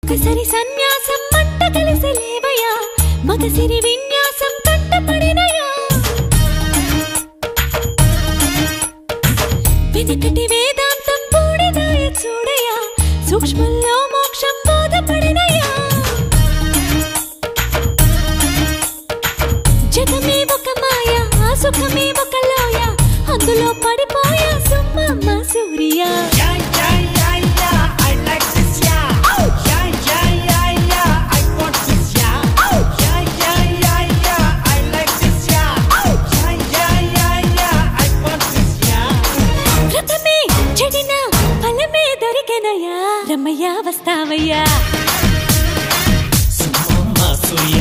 ఒక్కసారి సన్యాసం మంట కలిసి లేవయా మగసిరి విన్యాసం కంటపడినయా వెనకటి వేదాంతం పూడిదాయ చూడయా సూక్ష్మంలో మోక్షం బోధపడినయా జగమే ఒక మాయ ఆ సుఖమే ఒక లోయ అందులో పడిపోయా సుమ్మమ్మ సూర్య రమయ్య వస్తావయ్యా సుమ్మమ్మ సూర్య